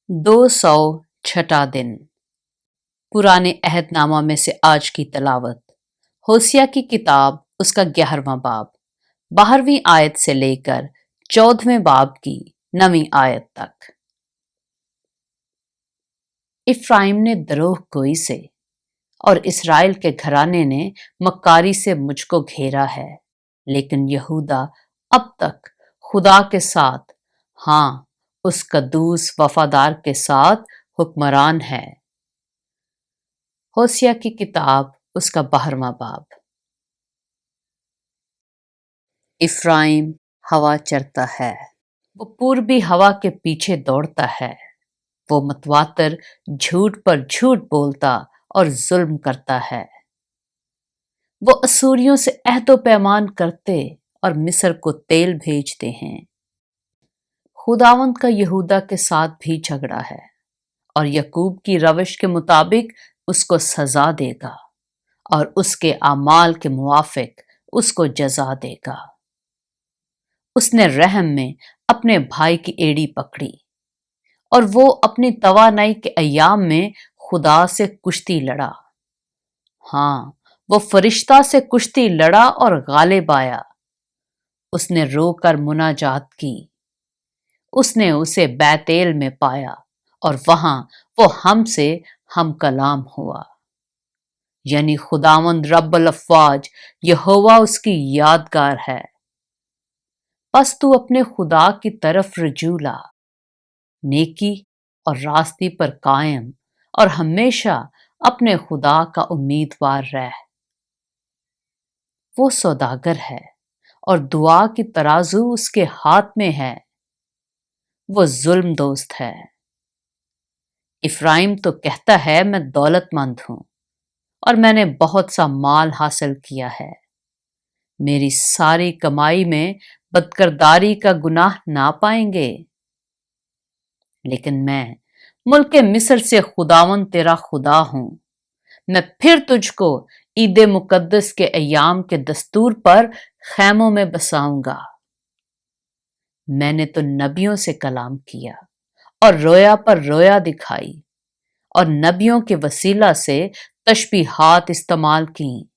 206 दिन। पुराने अहद नामा में से आज की तलावत होसिया की किताब, उसका 11वां बाब, 12वीं आयत से लेकर 14वें बाब की 9वीं आयत तक। इफ्राइम ने द्रोह गोई से और इसराइल के घराने ने मक्कारी से मुझको घेरा है, लेकिन यहूदा अब तक खुदा के साथ, हाँ, उस कद्दूस वफादार के साथ हुक्मरान है। होसिया की किताब, उसका 12वां बाब। इफ्राइम हवा चरता है, वो पूर्वी हवा के पीछे दौड़ता है। वो मतवातर झूठ पर झूठ बोलता और जुल्म करता है। वो असूरियों से अहदो पैमान करते और मिस्र को तेल भेजते हैं। खुदावंद का यहूदा के साथ भी झगड़ा है और यकूब की रविश के मुताबिक उसको सजा देगा और उसके आमाल के मुआफिक उसको जजा देगा। उसने रहम में अपने भाई की एड़ी पकड़ी और वो अपनी तवानाई के अय्याम में खुदा से कुश्ती लड़ा। हाँ, वो फरिश्ता से कुश्ती लड़ा और गालिब आया। उसने रोकर मुनाजात की। उसने उसे बैतेल में पाया और वहां वो हमसे हम कलाम हुआ। यानी खुदावंद रब्बुल अफ़वाज यहोवा उसकी यादगार है। बस तू अपने खुदा की तरफ रुजू ला, नेकी और रास्ते पर कायम और हमेशा अपने खुदा का उम्मीदवार रह। वो सौदागर है और दुआ की तराजू उसके हाथ में है। वो जुल्म दोस्त है। इफ्राइम तो कहता है मैं दौलतमंद हूं और मैंने बहुत सा माल हासिल किया है। मेरी सारी कमाई में बदकरदारी का गुनाह ना पाएंगे। लेकिन मैं मुल्क मिस्र से खुदावन तेरा खुदा हूं। मैं फिर तुझको ईद मुकद्दस के अय्याम के दस्तूर पर खैमों में बसाऊंगा। मैंने तो नबियों से कलाम किया और रोया पर रोया दिखाई और नबियों के वसीला से तशबीहात इस्तेमाल की।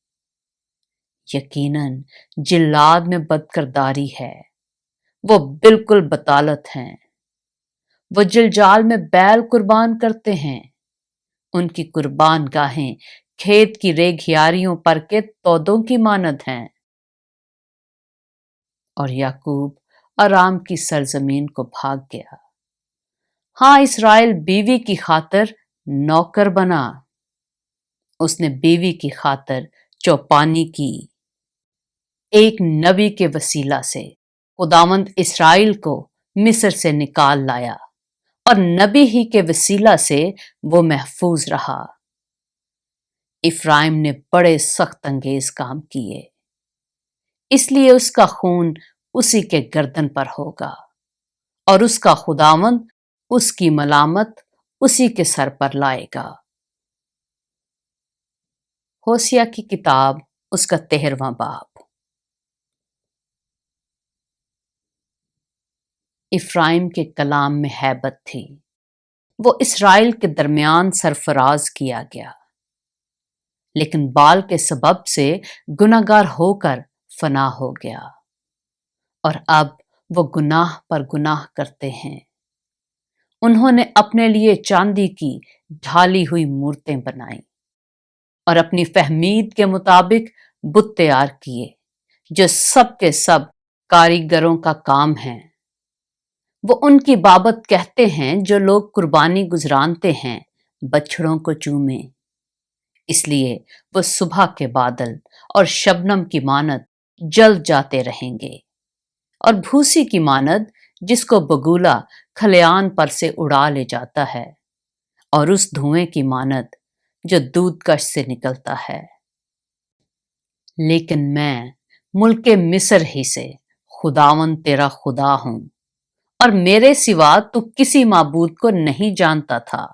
यकीनन जिल्लाद में बदकरदारी है, वो बिल्कुल बतालत हैं। वो जिलजाल में बैल कुर्बान करते हैं। उनकी कुर्बान गाहें खेत की रेघियारियों पर के तौदों की मानद हैं। और याकूब आराम की सरजमीन को भाग गया। हाँ, इस्राएल बीवी की खातिर नौकर बना। उसने बीवी की खातिर चौपानी की। एक नबी के वसीला से खुदावंद इस्राएल को मिस्र से निकाल लाया और नबी ही के वसीला से वो महफूज रहा। इफ्राइम ने बड़े सख्त अंगेज काम किए, इसलिए उसका खून उसी के गर्दन पर होगा और उसका खुदावंद उसकी मलामत उसी के सर पर लाएगा। होसिया की किताब, उसका 13वां बाब। इफ्राइम के कलाम में हैबत थी। वो इसराइल के दरमियान सरफराज किया गया, लेकिन बाल के सबब से गुनाहगार होकर फना हो गया और अब वो गुनाह पर गुनाह करते हैं। उन्होंने अपने लिए चांदी की ढाली हुई मूर्तें बनाई और अपनी फहमीद के मुताबिक बुत तैयार किए, जो सब के सब कारीगरों का काम है। वो उनकी बाबत कहते हैं जो लोग कुर्बानी गुजरानते हैं बछड़ों को चूमे। इसलिए वो सुबह के बादल और शबनम की मानद जल जाते रहेंगे और भूसी की मानद जिसको बगुला खलियान पर से उड़ा ले जाता है और उस धुएं की मानद जो दूध कश से निकलता है। लेकिन मैं मुल्के मिस्र ही से खुदावन तेरा खुदा हूं और मेरे सिवा तू किसी माबूद को नहीं जानता था,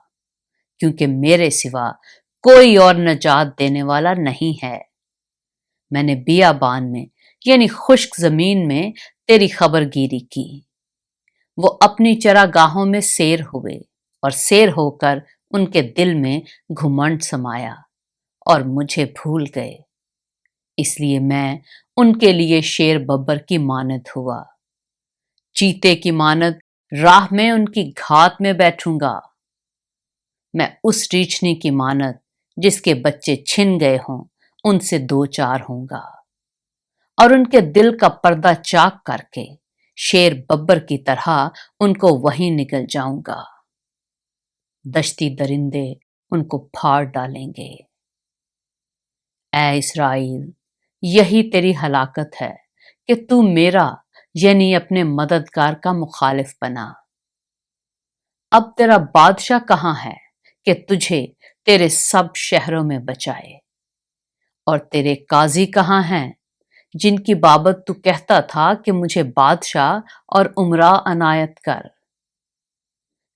क्योंकि मेरे सिवा कोई और नजात देने वाला नहीं है। मैंने बियाबान में यानी खुश्क जमीन में तेरी खबरगीरी की। वो अपनी चरागाहों में सैर हुए اور سیر ہو کر ان کے دل میں گھمنڈ سمایا اور مجھے بھول گئے، اس لیے میں ان کے لیے شیر ببر کی مانند ہوا، چیتے کی مانند راہ میں ان کی گھات میں بیٹھوں گا، میں اس ریچھنی کی مانند جس کے بچے چھن گئے ہوں ان سے دو چار ہوں گا، اور ان کے دل کا پردہ چاک کر کے شیر ببر کی طرح ان کو وہیں نگل جاؤں گا، دشتی درندے ان کو پھاڑ ڈالیں گے۔ اے اسرائیل، یہی تیری ہلاکت ہے کہ تو میرا یعنی اپنے مددگار کا مخالف بنا۔ اب تیرا بادشاہ کہاں ہے کہ تجھے تیرے سب شہروں میں بچائے؟ اور تیرے قاضی کہاں ہیں جن کی بابت تو کہتا تھا کہ مجھے بادشاہ اور امراء عنایت کر؟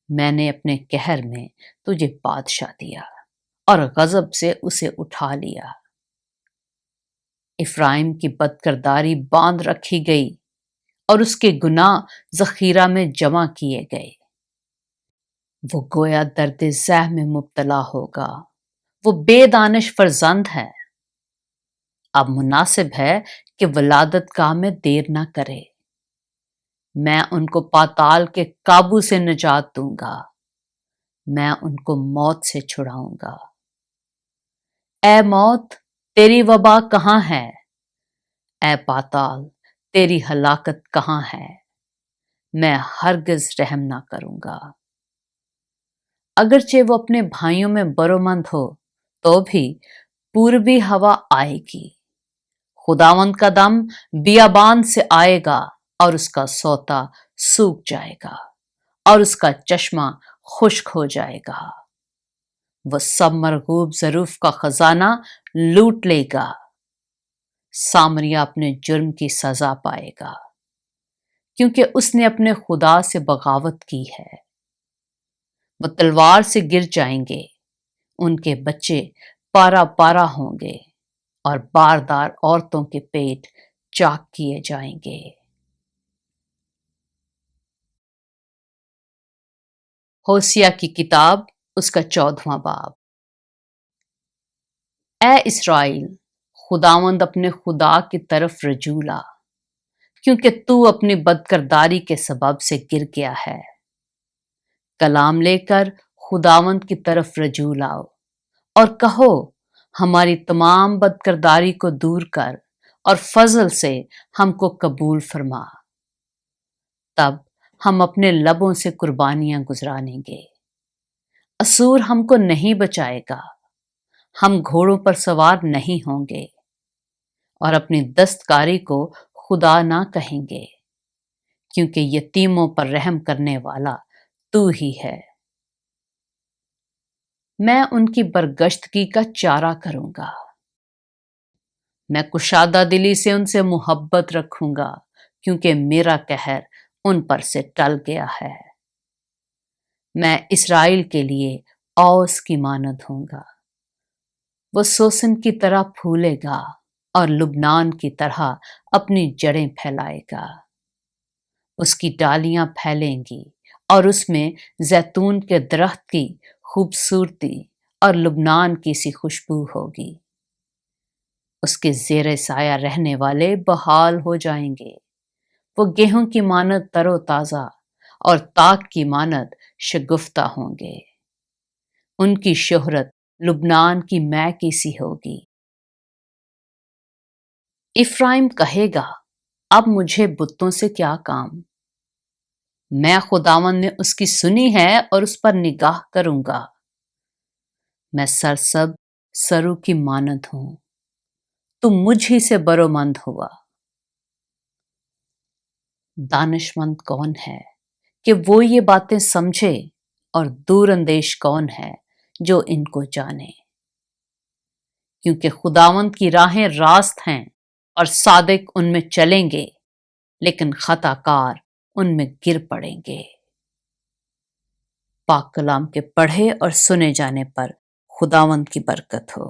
میں نے اپنے قہر میں تجھے بادشاہ دیا اور غضب سے اسے اٹھا لیا۔ افرائیم کی بدکرداری باندھ رکھی گئی اور اس کے گناہ ذخیرہ میں جمع کیے گئے۔ وہ گویا درد ذہ میں مبتلا ہوگا، وہ بے دانش فرزند ہے، اب مناسب ہے کہ ولادت گاہ میں دیر نہ کرے۔ میں ان کو پاتال کے قابو سے نجات دوں گا، میں ان کو موت سے چھڑاؤں گا۔ اے موت، تیری وبا کہاں ہے؟ اے پاتال، تیری ہلاکت کہاں ہے؟ میں ہرگز رحم نہ کروں گا۔ اگرچہ وہ اپنے بھائیوں میں برومند ہو تو بھی پوربی ہوا آئے گی، خداوند کا دم بیابان سے آئے گا اور اس کا سوتا سوکھ جائے گا اور اس کا چشمہ خشک ہو جائے گا۔ وہ سب مرغوب ظروف کا خزانہ لوٹ لے گا، سامریہ اپنے جرم کی سزا پائے گا، کیونکہ اس نے اپنے خدا سے بغاوت کی ہے۔ وہ تلوار سے گر جائیں گے، ان کے بچے پارا پارا ہوں گے اور باردار عورتوں کے پیٹ چاک کیے جائیں گے۔ ہوشیہ کی کتاب، اس کا 14واں باب۔ اے اسرائیل، خداوند اپنے خدا کی طرف رجوع لا، کیونکہ تو اپنی بدکرداری کے سبب سے گر گیا ہے۔ کلام لے کر خداوند کی طرف رجوع لاؤ اور کہو، ہماری تمام بدکرداری کو دور کر اور فضل سے ہم کو قبول فرما۔ تب ہم اپنے لبوں سے قربانیاں گزرانیں گے، اسور ہم کو نہیں بچائے گا، ہم گھوڑوں پر سوار نہیں ہوں گے اور اپنی دستکاری کو خدا نہ کہیں گے، کیونکہ یتیموں پر رحم کرنے والا تو ہی ہے۔ میں ان کی برگشتگی کا چارہ کروں گا، میں کشادہ دلی سے ان سے محبت رکھوں گا، کیونکہ میرا قہر ان پر سے ٹل گیا ہے۔ میں اسرائیل کے لیے اوس کی مانند ہوں گا، وہ سوسن کی طرح پھولے گا اور لبنان کی طرح اپنی جڑیں پھیلائے گا۔ اس کی ڈالیاں پھیلیں گی اور اس میں زیتون کے درخت کی خوبصورتی اور لبنان کی سی خوشبو ہوگی۔ اس کے زیر سایہ رہنے والے بحال ہو جائیں گے، وہ گیہوں کی مانند تر و تازہ اور تاک کی مانند شگفتہ ہوں گے۔ ان کی شہرت لبنان کی مے کی سی ہوگی۔ افرائیم کہے گا، اب مجھے بتوں سے کیا کام؟ میں خداوند نے اس کی سنی ہے اور اس پر نگاہ کروں گا۔ میں سرسب سرو کی مانند ہوں، تو مجھ ہی سے برومند ہوا۔ دانشمند کون ہے کہ وہ یہ باتیں سمجھے، اور دور اندیش کون ہے جو ان کو جانے؟ کیونکہ خداوند کی راہیں راست ہیں اور صادق ان میں چلیں گے، لیکن خطا کار ان میں گر پڑیں گے۔ پاک کلام کے پڑھے اور سنے جانے پر خداوند کی برکت ہو۔